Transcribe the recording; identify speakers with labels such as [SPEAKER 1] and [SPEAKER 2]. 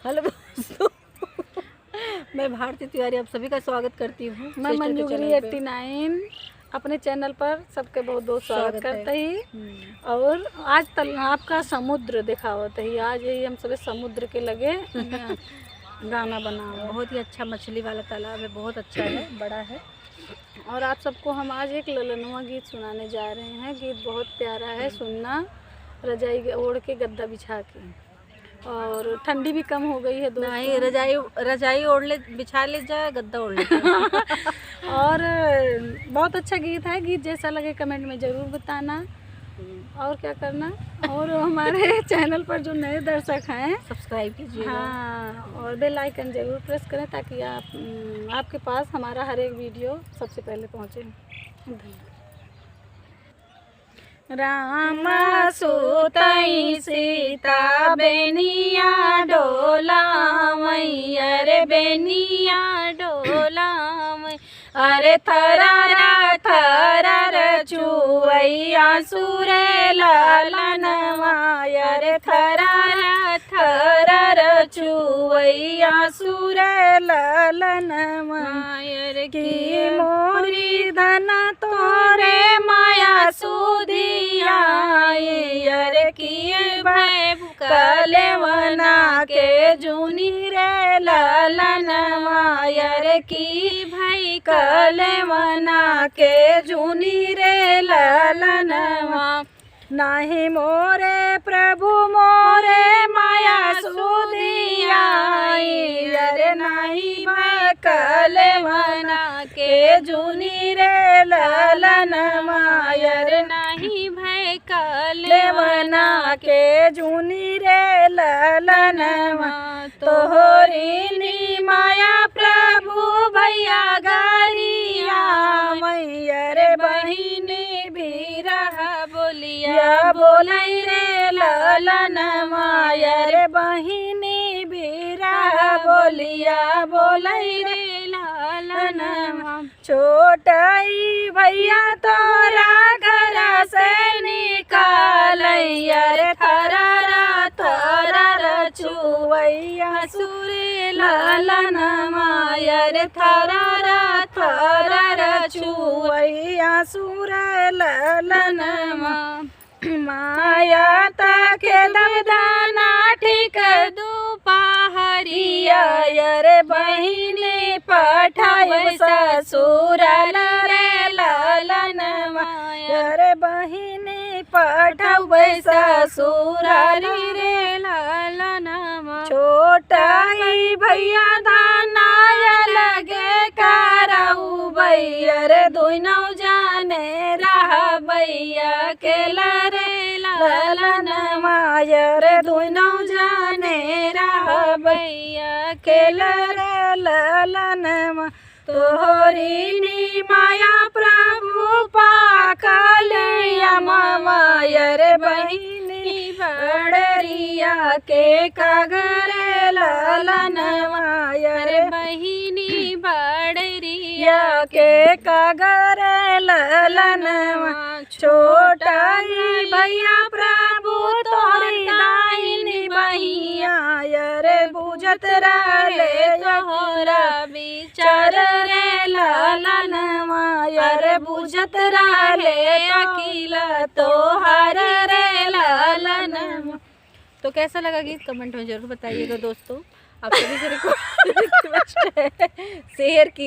[SPEAKER 1] Hello दोस्तों, मैं भारती तिवारी आप सभी का स्वागत करती हूँ।
[SPEAKER 2] मैं मंजूगिरी 89 अपने चैनल पर सबके बहुत बहुत स्वागत करते ही। और आज तालाब का समुद्र दिखा होता है। आज यही हम सभी समुद्र के लगे गाना बना हुआ।
[SPEAKER 1] बहुत ही अच्छा मछली वाला तालाब है, बहुत अच्छा है, बड़ा है।
[SPEAKER 2] और आप सबको हम आज एक ललनुआ गीत सुनाने जा रहे हैं। गीत बहुत प्यारा है, सुनना। रजाई ओढ़ के गद्दा बिछा के, और ठंडी भी कम हो गई है दोस्तों।
[SPEAKER 1] नहीं, रजाई ओढ़ ले, बिछा ले जाए, गद्दा ओढ़ ले
[SPEAKER 2] और बहुत अच्छा गीत है। गीत जैसा लगे कमेंट में ज़रूर बताना। और क्या करना, और हमारे चैनल पर जो नए दर्शक हैं
[SPEAKER 1] सब्सक्राइब कीजिए।
[SPEAKER 2] हाँ, और बेल आइकन ज़रूर प्रेस करें ताकि आपके पास हमारा हर एक वीडियो सबसे पहले पहुँचे। धन्यवाद। राम सुतई सीता बेनिया डोला मैया रे बेनिया डोला अरे थरारा थरार चुवैया सुरे लालन माया रे थरारा थरार चुवैया सुरे लालन माया रे की मोरी धना तोरे माया सुधिया रे किए भाई कलेवना के जूनी रे लालन माया रे की भाई कलेवना के जूनी रे लालन नाही मोरे प्रभु मोरे माया सुधिया रे नाही भाई कलेवना के जूनी रे लालन माया रे नाही भाई कलेवना के जूनी रे लालन तोहरी नी माया प्रभु भैया गरिया मैया रे बहिनी भी रहा बोलिया बोलै रे लालन माया रे बहिनी भी रहा बोलिया बोलै रे लालन छोटाई भैया तोरा घर से निकाल रे थरारा थरार चुवैया सुरे लालन माया रे थरारा थरार चुवैया सुरे लालन माया तके दबदाना ठीक दुपहरिया रे बहिनी पठाए ससुर रे लालन माया रे बहिनी पठाए ससुर रे लालन छोटाई भैया धानाया लगे कराऊ भैया रे दुनौ जाने रहा भैया के लरे लालन माया रे दुनौ जाने रहा भैया के लरे लालन तोहरी नी माया प्रभु पाकल माया रे बहिनी बड़रिया के कागरे लालन माया रे बहिनी बड़रिया के कागरे लालन छोटाई भैया प्रभु तोरी दाहिनी बहिया रे बुझत रहे तोहरा विचार रे लालन माया रे बुझत रहे अकेला तोहर रे लालन।
[SPEAKER 1] तो कैसा लगा गीत कमेंट में जरूर बताइएगा दोस्तों। आप सभी से रिक्वेस्ट है शेयर की